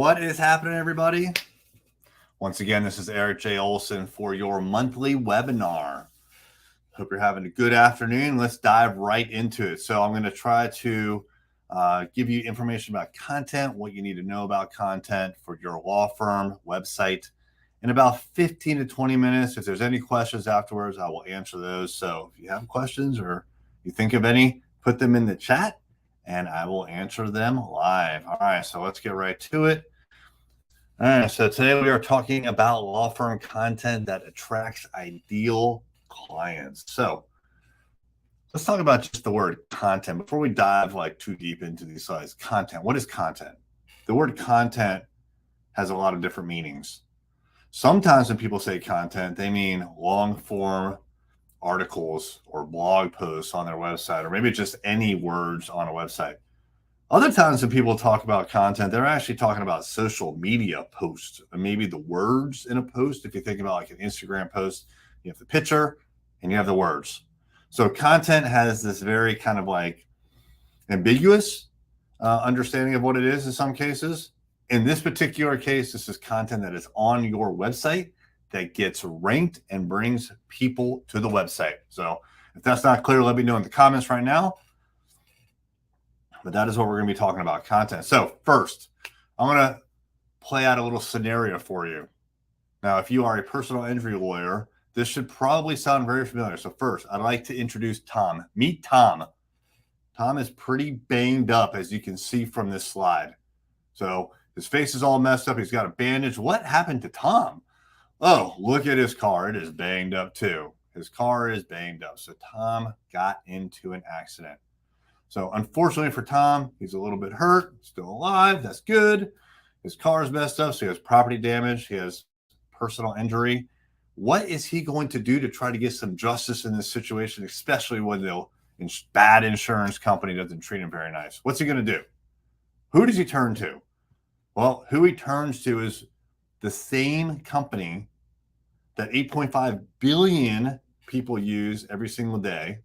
What is happening, everybody? Once again, this is Erik J. Olson for your monthly webinar. Hope you're having a good afternoon. Let's dive right into it. So I'm going to try to give you information about content, what you need to know about content for your law firm website in about 15 to 20 minutes. If there's any questions afterwards, I will answer those. So if you have questions or you think of any, put them in the chat and I will answer them live. All right, so let's get right to it. All right, so today we are talking about law firm content that attracts ideal clients. So let's talk about just the word content before we dive too deep into these slides. Content. What is content? The word content has a lot of different meanings. Sometimes when people say content, they mean long form articles or blog posts on their website, or maybe just any words on a website. Other times when people talk about content, they're actually talking about social media posts, and maybe the words in a post. If you think about like an Instagram post, you have the picture and you have the words. So content has this very kind of like ambiguous understanding of what it is in some cases. In this particular case, this is content that is on your website that gets ranked and brings people to the website. So if that's not clear, let me know in the comments right now. But that is what we're going to be talking about, content. So first, I'm going to play out a little scenario for you. Now, if you are a personal injury lawyer, this should probably sound very familiar. So first, I'd like to introduce Tom. Meet Tom. Tom is pretty banged up, as you can see from this slide. So his face is all messed up. He's got a bandage. What happened to Tom? Oh, look at his car. It is banged up too. His car is banged up. So Tom got into an accident. So unfortunately for Tom, he's a little bit hurt, still alive. That's good. His car is messed up, so he has property damage. He has personal injury. What is he going to do to try to get some justice in this situation, especially when the bad insurance company doesn't treat him very nice? What's he going to do? Who does he turn to? Well, who he turns to is the same company that 8.5 billion people use every single day.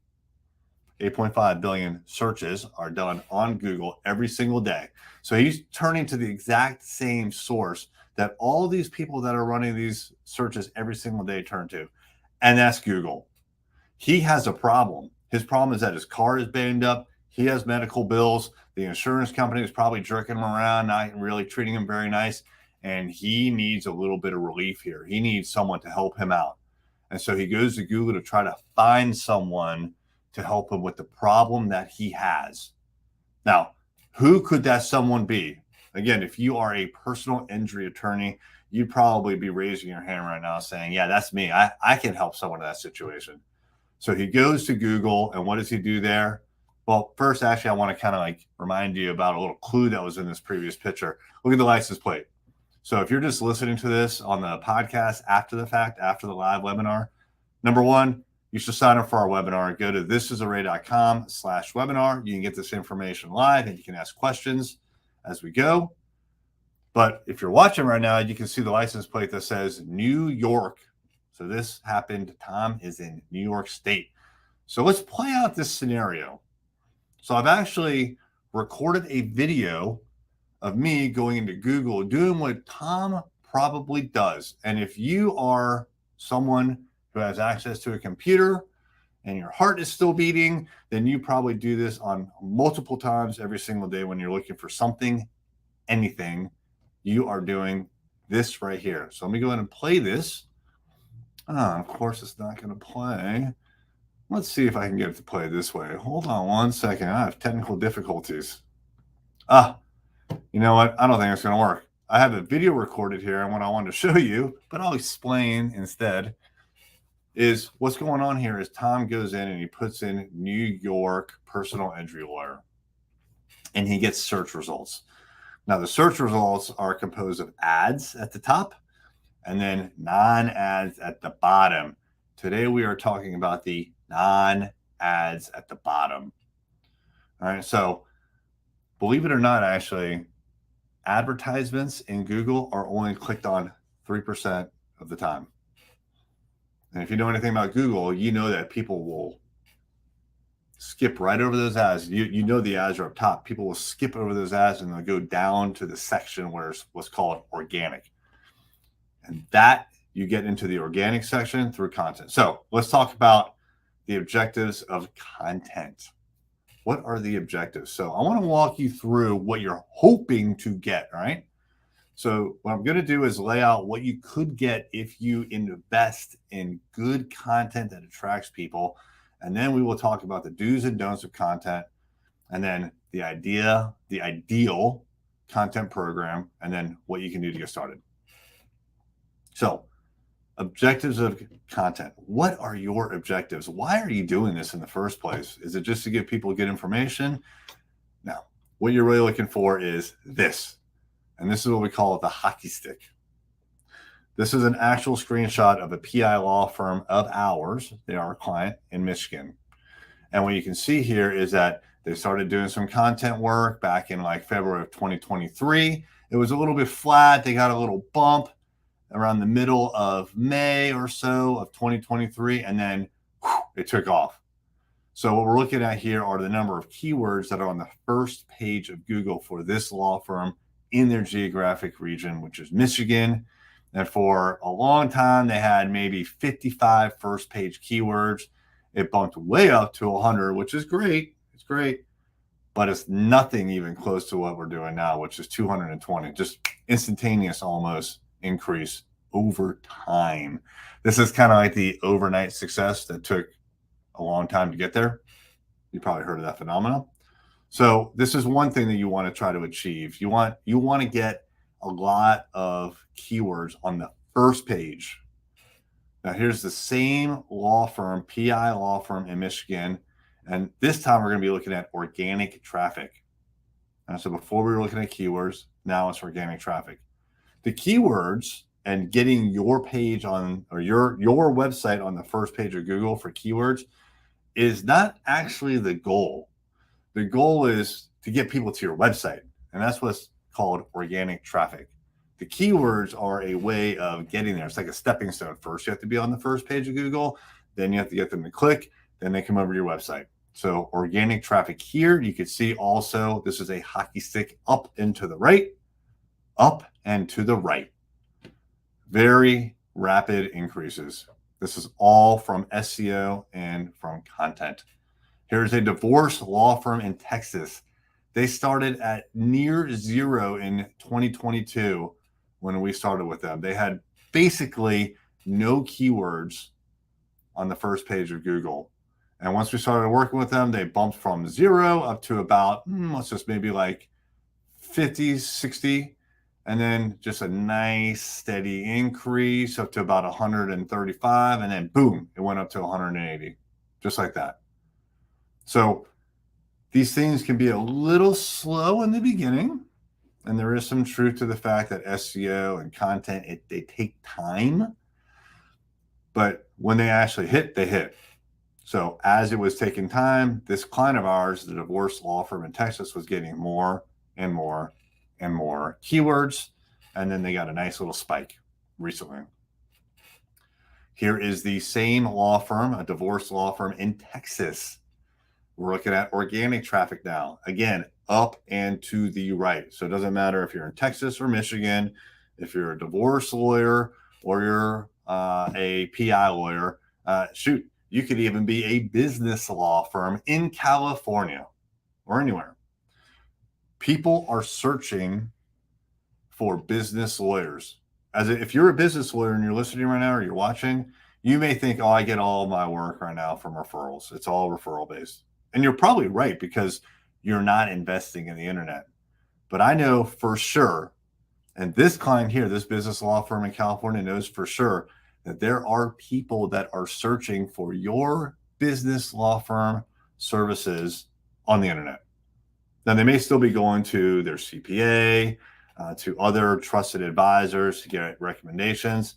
8.5 billion searches are done on Google every single day. So he's turning to the exact same source that all these people that are running these searches every single day turn to, and that's Google. He has a problem. His problem is that his car is banged up. He has medical bills. The insurance company is probably jerking him around, not really treating him very nice, and he needs a little bit of relief here. He needs someone to help him out. And so he goes to Google to try to find someone to help him with the problem that he has. Now, who could that someone be? Again, if you are a personal injury attorney, you'd probably be raising your hand right now saying, yeah, that's me. I can help someone in that situation. So he goes to Google, and what does he do there? Well, first, actually, I want to kind of like remind you about a little clue that was in this previous picture. Look at the license plate. So if you're just listening to this on the podcast after the fact, after the live webinar, number one, you should sign up for our webinar. Go to thisisarray.com/webinar. You can get this information live and you can ask questions as we go. But if you're watching right now, you can see the license plate that says New York. So this happened. Tom is in New York State. So let's play out this scenario. So I've actually recorded a video of me going into Google doing what Tom probably does. And if you are someone who has access to a computer and your heart is still beating, then you probably do this on multiple times every single day when you're looking for something, anything. You are doing this right here. So let me go ahead and play this. Of course, it's not going to play. Let's see if I can get it to play this way. Hold on one second. I have technical difficulties. You know what? I don't think it's going to work. I have a video recorded here and what I wanted to show you, but I'll explain instead. Is what's going on here is Tom goes in and he puts in New York personal injury lawyer and he gets search results. Now the search results are composed of ads at the top and then non-ads at the bottom. Today we are talking about the non-ads at the bottom. All right, so believe it or not, actually, advertisements in Google are only clicked on 3% of the time. And if you know anything about Google, you know that people will skip right over those ads. You know the ads are up top. People will skip over those ads and they'll go down to the section where it's what's called organic. And that you get into the organic section through content. So let's talk about the objectives of content. What are the objectives? So I want to walk you through what you're hoping to get, right? So what I'm going to do is lay out what you could get if you invest in good content that attracts people. And then we will talk about the do's and don'ts of content, and then the ideal content program, and then what you can do to get started. So objectives of content. What are your objectives? Why are you doing this in the first place? Is it just to give people good information? No. What you're really looking for is this. And this is what we call the hockey stick. This is an actual screenshot of a PI law firm of ours. They are a client in Michigan. And what you can see here is that they started doing some content work back in like February of 2023. It was a little bit flat. They got a little bump around the middle of May or so of 2023, and then it took off. So what we're looking at here are the number of keywords that are on the first page of Google for this law firm in their geographic region, which is Michigan. And for a long time, they had maybe 55 first page keywords. It bumped way up to 100, which is great. It's great. But it's nothing even close to what we're doing now, which is 220, just instantaneous almost increase over time. This is kind of like the overnight success that took a long time to get there. You probably heard of that phenomenon. So this is one thing that you want to try to achieve. You want to get a lot of keywords on the first page. Now here's the same law firm, PI law firm in Michigan. And this time we're going to be looking at organic traffic. And so before we were looking at keywords, now it's organic traffic. The keywords and getting your page on, or your website on the first page of Google for keywords is not actually the goal. The goal is to get people to your website, and that's what's called organic traffic. The keywords are a way of getting there. It's like a stepping stone. First, you have to be on the first page of Google, then you have to get them to click, then they come over to your website. So organic traffic here, you can see also this is a hockey stick up and to the right, up and to the right. Very rapid increases. This is all from SEO and from content. Here's a divorce law firm in Texas. They started at near zero in 2022 when we started with them. They had basically no keywords on the first page of Google. And once we started working with them, they bumped from zero up to about, let's just maybe like 50, 60. And then just a nice steady increase up to about 135. And then boom, it went up to 180, just like that. So these things can be a little slow in the beginning. And there is some truth to the fact that SEO and content, they take time. But when they actually hit, they hit. So as it was taking time, this client of ours, the divorce law firm in Texas, was getting more and more and more keywords. And then they got a nice little spike recently. Here is the same law firm, a divorce law firm in Texas. We're looking at organic traffic now. Again, up and to the right. So it doesn't matter if you're in Texas or Michigan, if you're a divorce lawyer or you're a PI lawyer, shoot, you could even be a business law firm in California or anywhere. People are searching for business lawyers. If you're a business lawyer and you're listening right now or you're watching, you may think, oh, I get all my work right now from referrals. It's all referral based. And you're probably right because you're not investing in the internet. But I know for sure, and this client here, this business law firm in California knows for sure that there are people that are searching for your business law firm services on the internet. Now, they may still be going to their CPA, to other trusted advisors to get recommendations,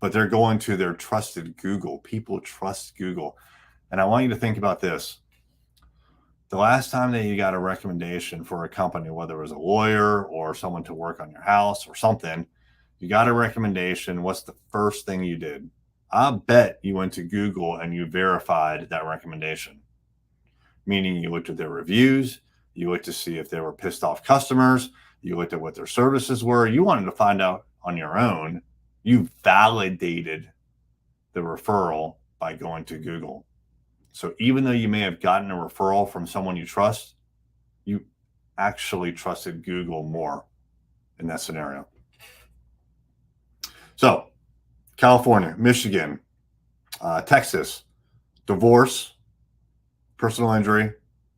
but they're going to their trusted Google. People trust Google. And I want you to think about this. The last time that you got a recommendation for a company, whether it was a lawyer or someone to work on your house or something, you got a recommendation. What's the first thing you did? I bet you went to Google and you verified that recommendation. meaning you looked at their reviews, you looked to see if they were pissed off customers, you looked at what their services were, you wanted to find out on your own. You validated the referral by going to Google. So even though you may have gotten a referral from someone you trust, you actually trusted Google more in that scenario. So California, Michigan, Texas, divorce, personal injury,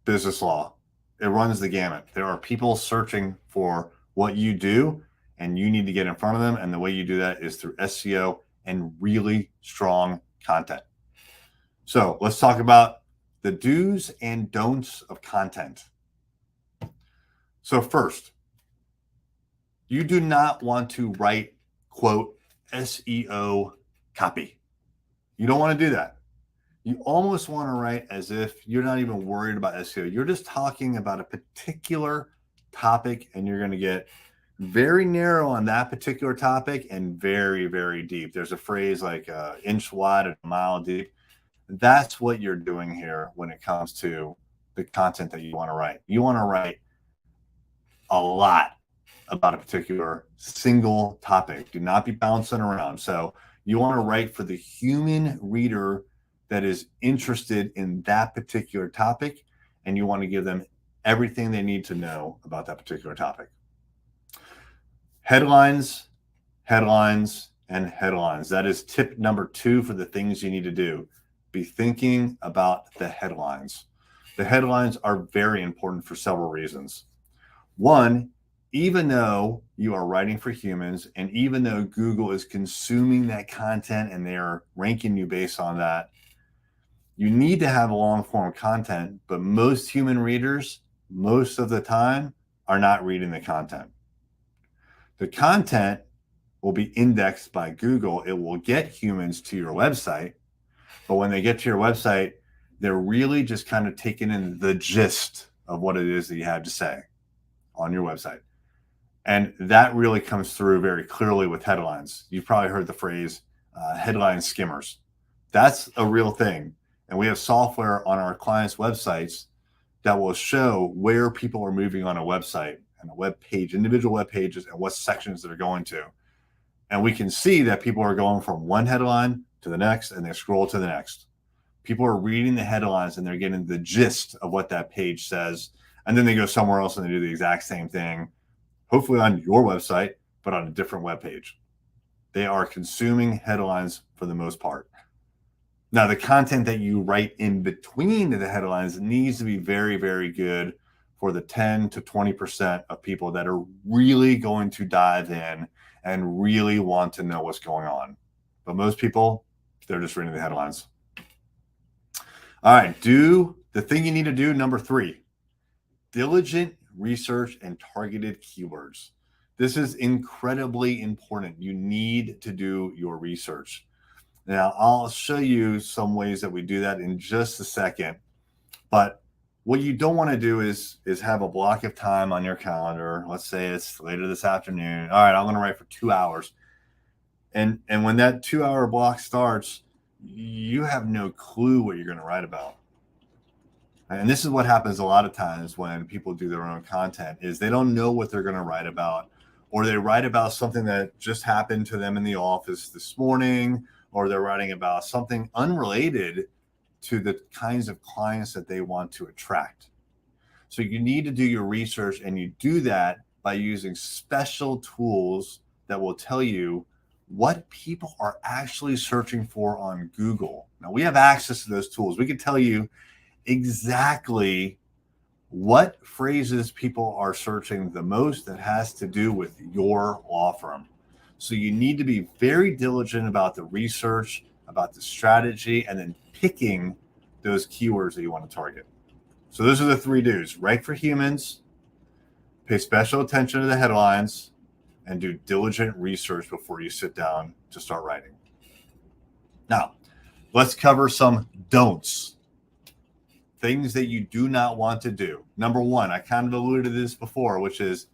business law. It runs the gamut. There are people searching for what you do, and you need to get in front of them. And the way you do that is through SEO and really strong content. So let's talk about the do's and don'ts of content. So first, you do not want to write, quote, SEO copy. You don't want to do that. You almost want to write as if you're not even worried about SEO. You're just talking about a particular topic, and you're going to get very narrow on that particular topic and very, very deep. There's a phrase like inch wide and a mile deep. That's what you're doing here when it comes to the content that you want to write. You want to write a lot about a particular single topic. Do not be bouncing around. So you want to write for the human reader that is interested in that particular topic, and you want to give them everything they need to know about that particular topic. Headlines, headlines, and headlines. That is tip number 2 for the things you need to do. Be thinking about the headlines. The headlines are very important for several reasons. One, even though you are writing for humans, and even though Google is consuming that content and they are ranking you based on that, you need to have a long form content, but most human readers, most of the time, are not reading the content. The content will be indexed by Google. It will get humans to your website, but when they get to your website, they're really just kind of taking in the gist of what it is that you have to say on your website. And that really comes through very clearly with headlines. You've probably heard the phrase headline skimmers. That's a real thing. And we have software on our clients' websites that will show where people are moving on a website and a web page, individual web pages, and what sections they're going to. And we can see that people are going from one headline to the next, and they scroll to the next. People are reading the headlines and they're getting the gist of what that page says. And then they go somewhere else and they do the exact same thing, hopefully on your website, but on a different web page. They are consuming headlines for the most part. Now, the content that you write in between the headlines needs to be very, very good for the 10 to 20% of people that are really going to dive in and really want to know what's going on. But most people, they're just reading the headlines. All right, do the thing you need to do, number 3, diligent research and targeted keywords. This is incredibly important. You need to do your research. Now, I'll show you some ways that we do that in just a second. But what you don't want to do is have a block of time on your calendar. Let's say it's later this afternoon. All right, I'm going to write for 2 hours. And when that 2-hour block starts, you have no clue what you're going to write about. And this is what happens a lot of times when people do their own content, is they don't know what they're going to write about, or they write about something that just happened to them in the office this morning, or they're writing about something unrelated to the kinds of clients that they want to attract. So you need to do your research, and you do that by using special tools that will tell you what people are actually searching for on Google. Now, we have access to those tools. We can tell you exactly what phrases people are searching the most that has to do with your law firm. So you need to be very diligent about the research, about the strategy, and then picking those keywords that you want to target. So those are the 3 do's. Write for humans, pay special attention to the headlines, and do diligent research before you sit down to start writing. Now, let's cover some don'ts. Things that you do not want to do. Number 1, I kind of alluded to this before, which is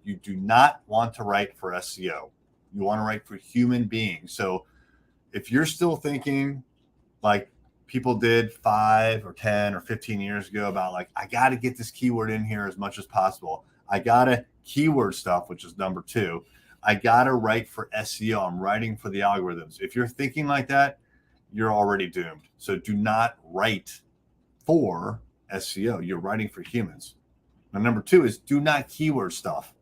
you do not want to write for SEO. You want to write for human beings. So if you're still thinking like people did 5 or 10 or 15 years ago about like, I got to get this keyword in here as much as possible. I got to keyword stuff, which is number 2. I got to write for SEO. I'm writing for the algorithms. If you're thinking like that, you're already doomed. So do not write for SEO. You're writing for humans. Now, number 2 is do not keyword stuff.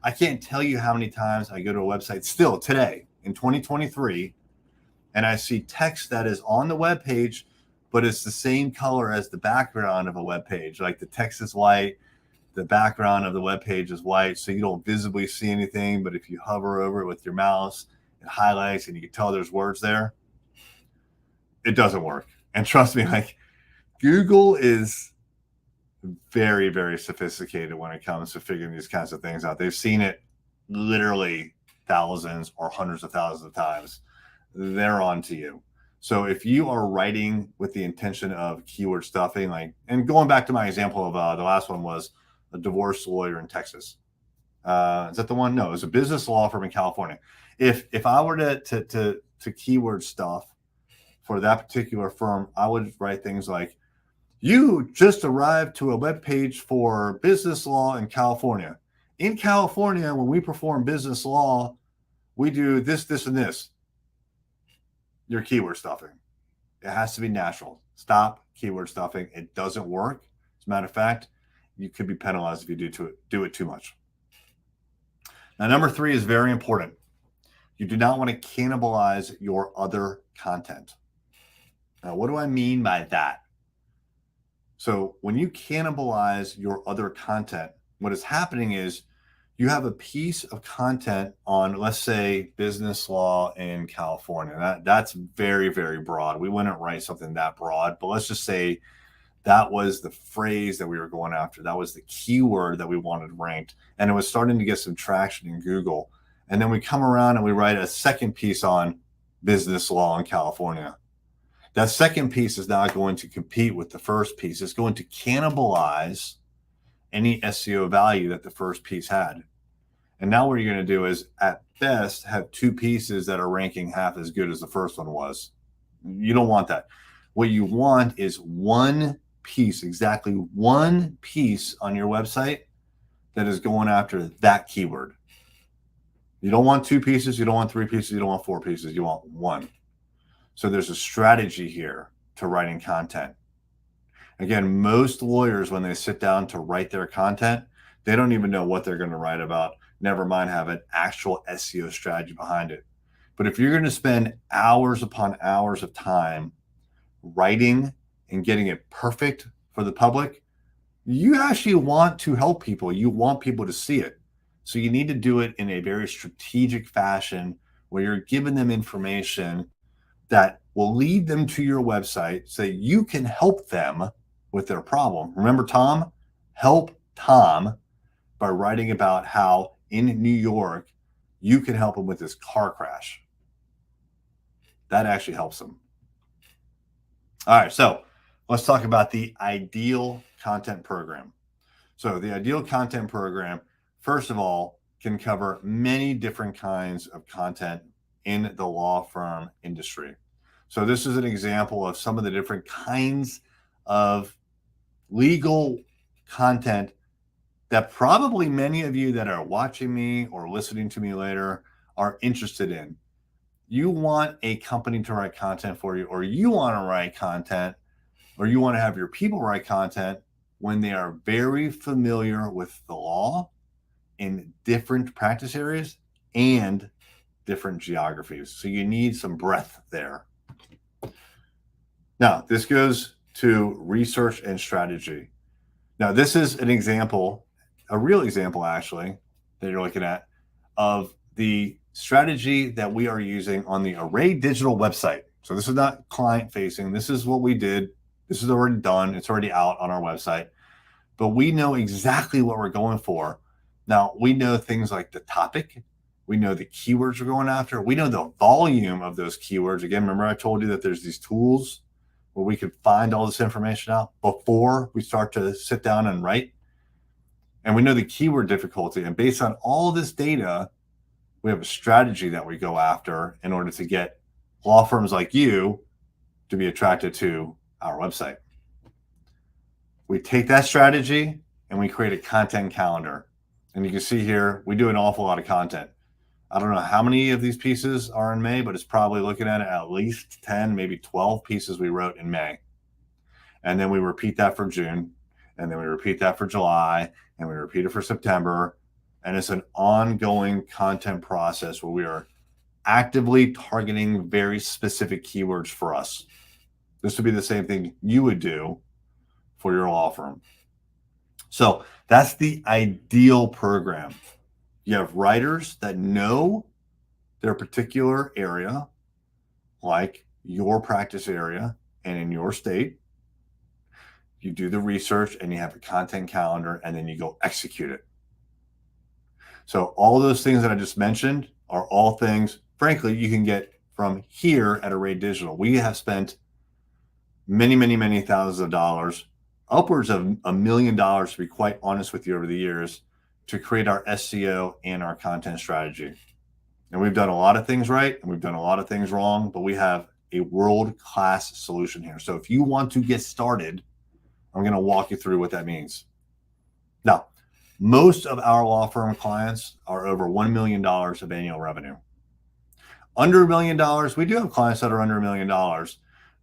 I can't tell you how many times I go to a website still today in 2023 and I see text that is on the web page, but it's the same color as the background of a web page. Like the text is white, the background of the web page is white, so you don't visibly see anything. But if you hover over it with your mouse, it highlights and you can tell there's words there. It doesn't work. And trust me, like Google is very, very sophisticated when it comes to figuring these kinds of things out. They've seen it literally thousands or hundreds of thousands of times. They're on to you. So if you are writing with the intention of keyword stuffing, like, and going back to my example of the last one was a divorce lawyer in Texas. Is that the one? No, it was a business law firm in California. If I were to keyword stuff for that particular firm, I would write things like, you just arrived to a web page for business law in California. In California, when we perform business law, we do this, this, and this. You're keyword stuffing. It has to be natural. Stop keyword stuffing. It doesn't work. As a matter of fact, you could be penalized if you do it too much. Now, number 3 is very important. You do not want to cannibalize your other content. Now, what do I mean by that? So when you cannibalize your other content, what is happening is you have a piece of content on, let's say, business law in California. That's very, very broad. We wouldn't write something that broad, but let's just say that was the phrase that we were going after. That was the keyword that we wanted ranked. And it was starting to get some traction in Google. And then we come around and we write a second piece on business law in California. That second piece is not going to compete with the first piece. It's going to cannibalize any SEO value that the first piece had. And now what you're going to do is, at best, have 2 pieces that are ranking half as good as the first one was. You don't want that. What you want is one piece, exactly one piece on your website that is going after that keyword. You don't want 2 pieces. You don't want 3 pieces. You don't want 4 pieces. You want one. So there's a strategy here to writing content. Again, most lawyers, when they sit down to write their content, they don't even know what they're going to write about. Never mind have an actual SEO strategy behind it. But if you're going to spend hours upon hours of time writing and getting it perfect for the public, you actually want to help people. You want people to see it. So you need to do it in a very strategic fashion where you're giving them information that will lead them to your website so you can help them with their problem. Remember Tom? Help Tom by writing about how in New York you can help him with his car crash. That actually helps him. All right, so let's talk about the ideal content program. So the ideal content program, first of all, can cover many different kinds of content in the law firm industry. So this is an example of some of the different kinds of legal content that probably many of you that are watching me or listening to me later are interested in. You want a company to write content for you, or you want to write content, or you want to have your people write content when they are very familiar with the law in different practice areas and different geographies. So you need some breadth there. Now, this goes to research and strategy. Now, this is an example, a real example actually, that you're looking at of the strategy that we are using on the Array Digital website. So this is not client facing. This is what we did. This is already done. It's already out on our website. But we know exactly what we're going for. Now, we know things like the topic. We know the keywords we're going after. We know the volume of those keywords. Again, remember I told you that there's these tools where we could find all this information out before we start to sit down and write. And we know the keyword difficulty. And based on all this data, we have a strategy that we go after in order to get law firms like you to be attracted to our website. We take that strategy and we create a content calendar. And you can see here, we do an awful lot of content. I don't know how many of these pieces are in May, but it's probably looking at least 10, maybe 12 pieces we wrote in May. And then we repeat that for June, and then we repeat that for July, and we repeat it for September. And it's an ongoing content process where we are actively targeting very specific keywords for us. This would be the same thing you would do for your law firm. So that's the ideal program. You have writers that know their particular area, like your practice area and in your state. You do the research and you have a content calendar, and then you go execute it. So all of those things that I just mentioned are all things, frankly, you can get from here at Array Digital. We have spent many, many, many thousands of dollars, upwards of $1 million, to be quite honest with you, over the years, to create our SEO and our content strategy. And we've done a lot of things right, and we've done a lot of things wrong, but we have a world-class solution here. So if you want to get started, I'm going to walk you through what that means. Now, most of our law firm clients are over $1 million of annual revenue. Under $1 million, we do have clients that are under $1 million,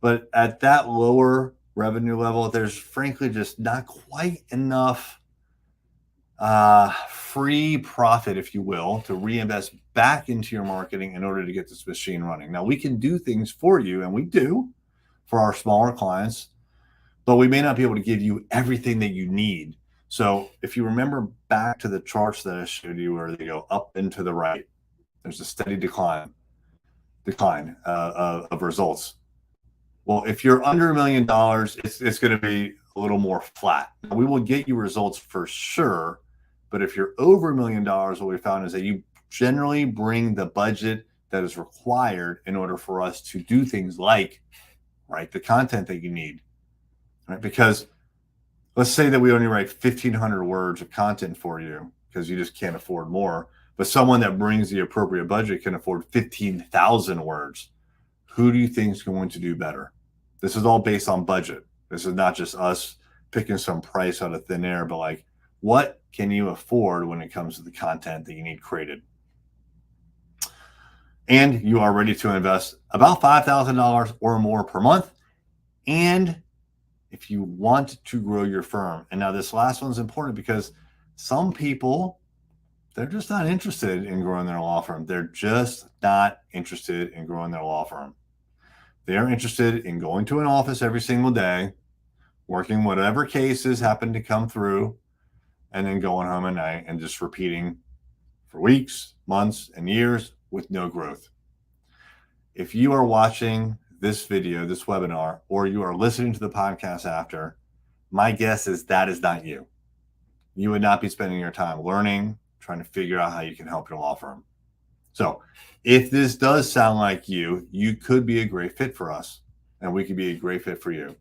but at that lower revenue level, there's frankly just not quite enough free profit, if you will, to reinvest back into your marketing in order to get this machine running. Now, we can do things for you, and we do for our smaller clients, but we may not be able to give you everything that you need. So if you remember back to the charts that I showed you where they go up and to the right, there's a steady decline of results. Well, if you're under $1 million, it's going to be a little more flat. Now, we will get you results for sure, but if you're over $1 million, what we found is that you generally bring the budget that is required in order for us to do things like write the content that you need. Right? Because let's say that we only write 1,500 words of content for you because you just can't afford more, but someone that brings the appropriate budget can afford 15,000 words. Who do you think is going to do better? This is all based on budget. This is not just us picking some price out of thin air, but like, what can you afford when it comes to the content that you need created? And you are ready to invest about $5,000 or more per month. And if you want to grow your firm, and now this last one's important because some people, they're just not interested in growing their law firm. They're just not interested in growing their law firm. They are interested in going to an office every single day, working whatever cases happen to come through, and then going home at night and just repeating for weeks, months, and years with no growth. If you are watching this video, this webinar, or you are listening to the podcast after, my guess is that is not you. You would not be spending your time learning, trying to figure out how you can help your law firm. So if this does sound like you, you could be a great fit for us, and we could be a great fit for you.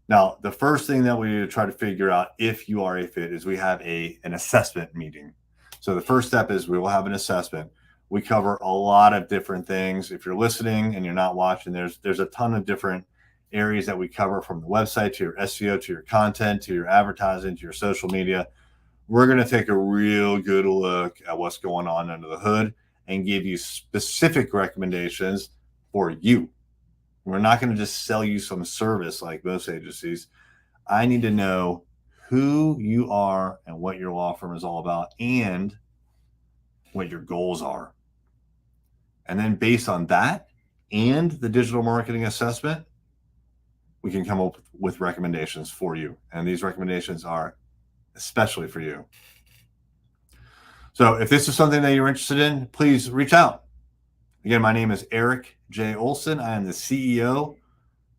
Now, the first thing that we need to try to figure out if you are a fit is we have an assessment meeting. So the first step is we will have an assessment. We cover a lot of different things. If you're listening and you're not watching, there's a ton of different areas that we cover, from the website to your SEO, to your content, to your advertising, to your social media. We're going to take a real good look at what's going on under the hood and give you specific recommendations for you. We're not going to just sell you some service like most agencies. I need to know who you are and what your law firm is all about and what your goals are. And then based on that and the digital marketing assessment, we can come up with recommendations for you. And these recommendations are especially for you. So if this is something that you're interested in, please reach out. Again, my name is Erik J. Olson. I am the CEO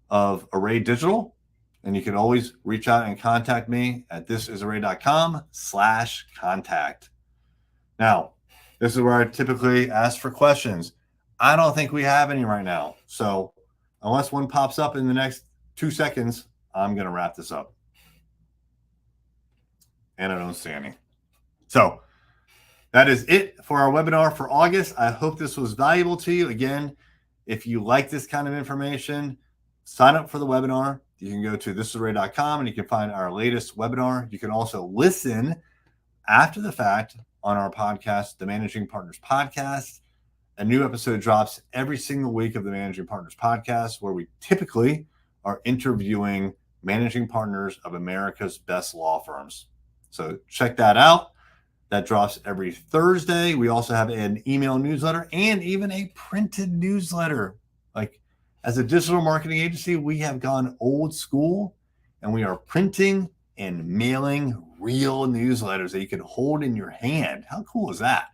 of Array Digital. And you can always reach out and contact me at thisisarray.com/contact. Now, this is where I typically ask for questions. I don't think we have any right now. So unless one pops up in the next 2 seconds, I'm going to wrap this up. And I don't see any. So that is it for our webinar for August. I hope this was valuable to you. Again, if you like this kind of information, sign up for the webinar. You can go to thisisray.com and you can find our latest webinar. You can also listen after the fact on our podcast, the Managing Partners Podcast. A new episode drops every single week of the Managing Partners Podcast, where we typically are interviewing managing partners of America's best law firms. So check that out. That drops every Thursday. We also have an email newsletter and even a printed newsletter. Like, as a digital marketing agency, we have gone old school and we are printing and mailing real newsletters that you can hold in your hand. How cool is that?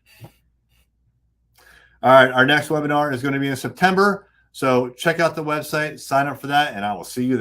All right, our next webinar is going to be in September. So check out the website, sign up for that, and I will see you there.